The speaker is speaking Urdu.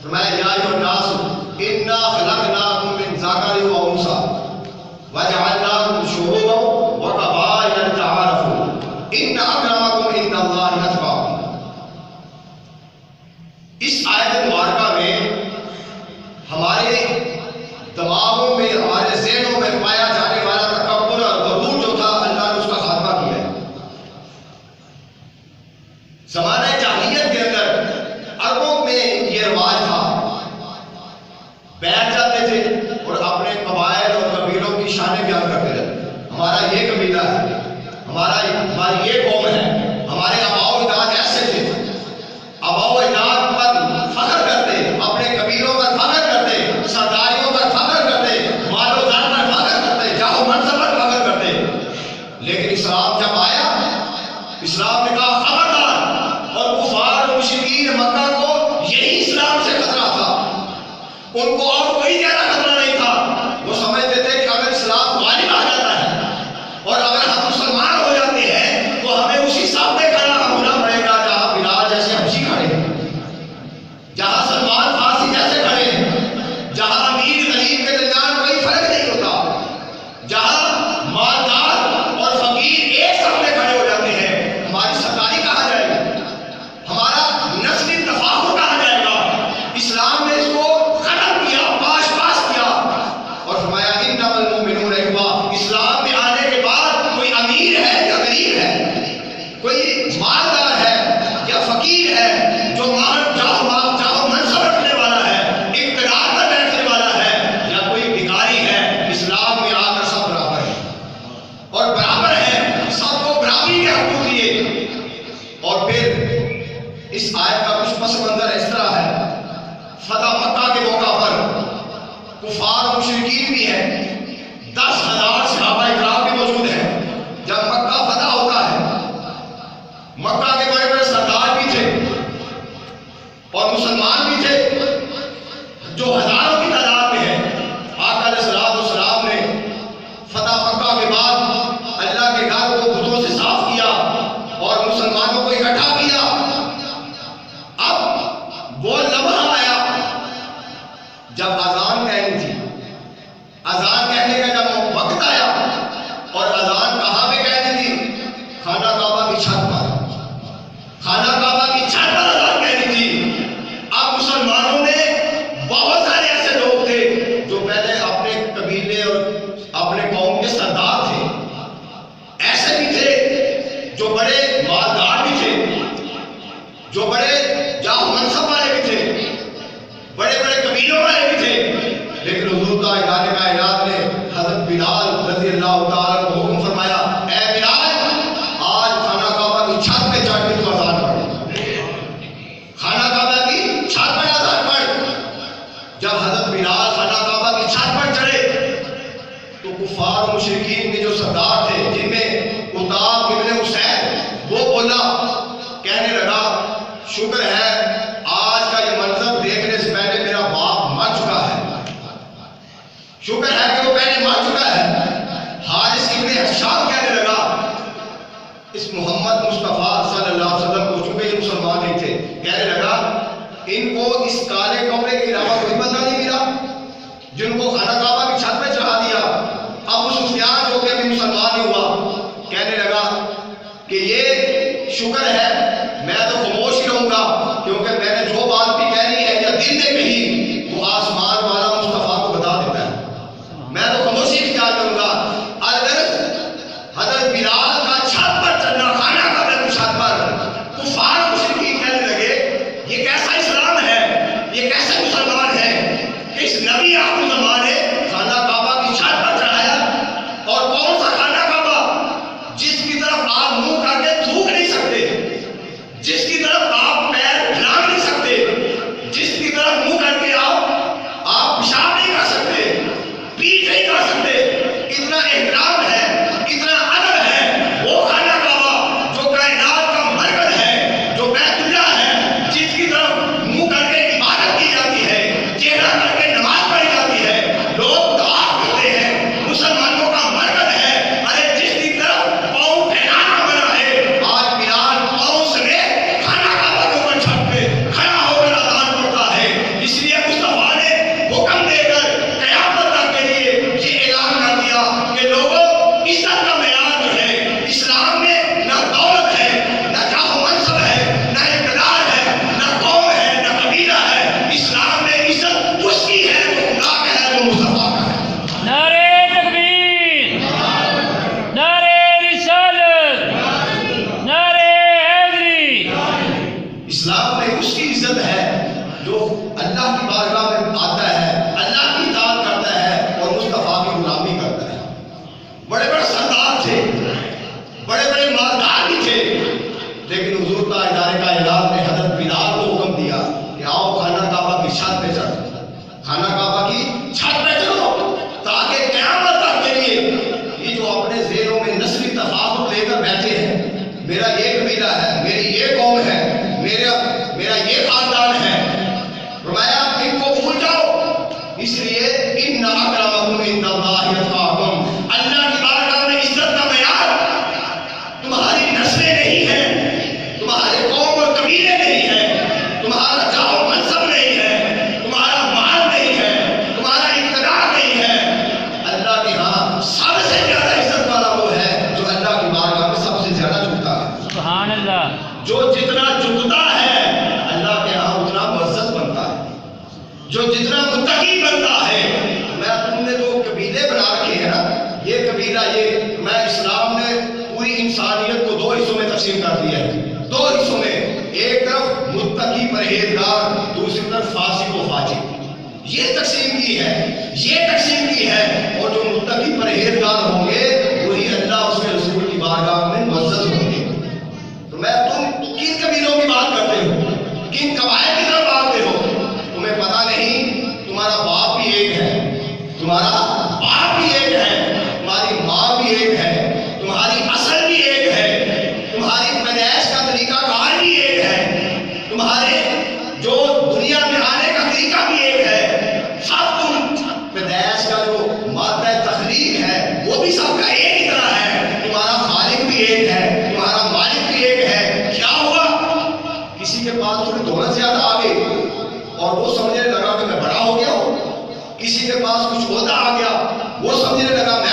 فرمایا یا ایھا الناس انا خلقناکم من ذکر و انثی وجعلناکم شعوبا وقبائل لتعارفوا ان اکرمکم عند اللہ اتقاکم۔ اس آیت مبارکہ میں ہمارے دماغوں میں، ہمارے ذہنوں میں پایا جانے والا تکبر اور غرور جو تھا، اللہ نے اس کا خاتمہ کیا ہے۔ زمانہ جاہلیت کے اندر عربوں میں یہ رواج تھا، بیٹھ جاتے تھے اور اپنے قبائل اور قبیلوں کی شانیں بیان کرتے رہتے۔ ہمارا یہ قبیلہ ہے، ہماری یہ قوم ہے، ہمارے آباء و اجداد ایسے تھے۔ آباء و اجداد پر فخر کرتے، اپنے قبیلوں پر فخر کرتے، سرداریوں پر فخر کرتے، مال و زر پر فخر کرتے، جاہ و منصب پر فخر کرتے۔ لیکن اسلام جب آیا، اسلام نے کہا خبردار، اور کفار و مشرکین مکہ کو یہی اسلام سے خطرہ تھا، ان کو اور کوئی زیادہ خطرہ نہیں تھا۔ وہ سمجھتے تھے کہ اگر اسلام غالب آ جاتا ہے اور اگر ہم مسلمان ہو جاتے ہیں تو ہمیں اسی صف میں کھڑا ہونا پڑے گا جہاں بلال جیسے حبشی کھڑے ہیں، جہاں سلمان فارسی جیسے کھڑے ہیں، جہاں امیر غریب کے درمیان کوئی فرق نہیں ہوتا، جہاں مالدار اور فقیر ایک صف میں کھڑے ہو جاتے ہیں۔ ہماری سرداری کہاں جائے گی؟ ہمارا نسلی تفاخر کہاں جائے گا؟ اسلام نے اس کو ختم کیا، پاش پاش کیا، اور فرمایا انما المؤمنون اخوہ۔ اسلام میں آنے کے بعد کوئی امیر ہے یا غریب ہے، کوئی مالدار ہے یا فقیر ہے، جو جاہ منصب رکھنے والا ہے، اقتدار پر بیٹھنے والا ہے، یا کوئی بھکاری ہے، اسلام میں آ کر سب برابر ہے اور برابر ہے، سب کو برابری کے حقوق دیے۔ اور پھر اس آیت کا کچھ پس منظر اس طرح ہے، فتح مکہ کے موقع پر کفار و مشرکین بھی ہیں، 10,000 صحابہ اکرام بھی موجود ہیں۔ جب مکہ فتح ہوتا ہے، مکہ کے بڑے بڑے سردار بھی تھے اور مسلمان بھی تھے جو ہزاروں کی تعداد میں ہیں۔ آقا علیہ الصلوۃ والسلام نے فتح مکہ کے بعد اللہ کے گھر کو بتوں سے صاف کیا اور مسلمانوں کو اکٹھا کیا۔ اب وہ لمحہ آیا جب اذان کہنی تھی، اذان کہنے کا جب وقت آیا، اور اذان کہاں پہ کہنی تھی؟ خانہ کعبہ کی چھت پر، خانہ کعبہ کی چھت پر اذان کہنی تھی۔ اب مسلمانوں نے، بہت سارے ایسے لوگ تھے جو پہلے اپنے قبیلے اور اپنے قوم کے سردار تھے، ایسے بھی تھے جو بڑے مالدار بھی تھے، جو بڑے جاہ منصب والے بھی تھے، بڑے بڑے قبیلوں والے بھی تھے۔ لیکن حضور کا کائنات نے حضرت بلال رضی اللہ تعالیٰ کو حکم فرمایا، اے بلال، آج خانہ کعبہ کی چھت پہ چڑھ کے تو اذان پڑھ، خانہ کعبہ کی چھت پر اذان پڑھ۔ جب حضرت بلال خانہ کعبہ کی چھت پر چڑھے تو کفار و مشرکین کے جو سردار تھے، جن میں عتاب ابن حسین، وہ بولا، کہنے لگا شکر ہے آج کا یہ منظر دیکھنے سے پہلے میرا باپ مر چکا ہے، شکر ہے کہ وہ پہلے مر چکا ہے۔ حارث ابن حشام کہنے لگا، اس محمد مصطفیٰ صلی اللہ علیہ وسلم کو، چونکہ یہ مسلمان نہیں تھے، کہنے لگا ان کو اس کالے کپڑے کے علاوہ کوئی بندہ نہیں ملا جن کو خانہ کعبہ کی چھت پہ چڑھا دیا۔ ابو سفیان جو کہ ابھی مسلمان نہیں ہوا، کہنے لگا کہ یہ شکر ہے، میں تو خاموش ہی رہوں گا، کیونکہ میں نے جو بات بھی کہنی ہے یا دل نے کہی وہ آسمان والا مصطفیٰ کو بتا دیتا ہے، میں تو خاموشی اختیار کروں گا۔ حضرت بلال کا چھت پر چلنا، خانہ کعبہ کی چھت پر، کفار مشرکین کہنے لگے یہ کیسا اسلام ہے، یہ کیسے مسلمان ہے کہ اس نبی آخر زمان نے خانہ کعبہ کی چھت پر چڑھایا، اور کون سا خانہ کعبہ جس کی طرف آپ منہ کر کے تھوک نہیں سکتے، جس کی طرف آپ پیر پھیلا نہیں سکتے، جس کی طرف منہ کر کے آپ پیشاب نہیں کر سکتے، پیٹ نہیں کر سکتے، اتنا احترام ہے، اتنا ادب ہے، وہ خانہ کعبہ جو کائنات کا مرکز ہے، جو بیت اللہ ہے، جس کی طرف منہ کر کے عبادت کی جاتی ہے، چہرہ کر کے نماز پڑھی جاتی ہے، لوگ جو اللہ کی بارگاہ میں آتا ہے، اللہ کی اطاعت کرتا ہے اور مصطفیٰ کی غلامی کرتا ہے۔ بڑے بڑے سردار تھے، بڑے بڑے مالدار بھی تھے، لیکن حضور کا ادارے کا اعلان نے حضرت بلال کو حکم دیا کہ آؤ خانہ کعبہ کی چھت پہ چڑھو، خانہ کعبہ کی چھت پہ چڑھو، تاکہ قیامت تک کے لیے یہ جو اپنے ذہنوں میں نسلی تفاوت لے کر بیٹھے ہیں، میرا یہ قبیلہ ہے، میری یہ قوم ہے، میرا یہ خاندان ہے، فرمایا ان کو بھول جاؤ۔ اس لیے ان اکرمکم عند اللہ اتقاکم، اللہ کی بارگاہ میں عزت کا معیار تمہاری نسلیں نہیں ہیں، تمہارے قوم اور قبیلے نہیں ہیں، تمہارا جاہ و منصب نہیں ہے، تمہارا مال نہیں ہے، تمہارا اقتدار نہیں ہے۔ اللہ کے ہاں سب سے زیادہ عزت والا وہ ہے جو اللہ کی بارگاہ میں سب سے زیادہ جھکتا ہے۔ سبحان اللہ۔ جو جتنا جھکتا ہے اللہ کے ہاں اتنا معزز بنتا ہے، جو جتنا متقی بنتا ہے۔ میں تم نے جو قبیلے بنا رکھے ہیں نا، یہ قبیلہ، یہ میں اسلام نے پوری انسانیت کو دو حصوں میں تقسیم کر دیا ہے، دو حصوں میں، ایک طرف متقی پرہیزگار، دوسری طرف فاسق و فاجر، یہ تقسیم کی ہے، یہ تقسیم کی ہے۔ اور جو متقی پرہیزگار ہوں گے وہی اللہ اس کے رسول کی بارگاہ میں معزز ہوں گے۔ تو میں تم کن قبیلوں کی بات کرتے ہو، کن قبائل کی طرف بھاگتے ہو؟ تمہیں پتہ نہیں تمہارا باپ بھی ایک ہے، تمہارا باپ بھی ایک ہے، تمہاری ماں بھی ایک ہے، تمہاری اصل بھی ایک ہے، تمہاری پیدائش کا طریقہ کار بھی ایک ہے، تمہارے جو دنیا میں آنے کا طریقہ بھی ایک ہے، سب تم پیدائش کا جو مادہ تخلیق ہے وہ بھی سب کا ایک ہی طرح ہے، تمہارا خالق بھی ایک ہے، تمہارا مالک بھی ایک ہے۔ کیا ہوا؟ کسی کے پاس تھوڑی دولت زیادہ آ گئی اور وہ سمجھنے لگا کہ میں بڑا ہو گیا ہوں، کسی کے پاس کچھ عہدہ آ گیا، وہ سمجھنے لگا میں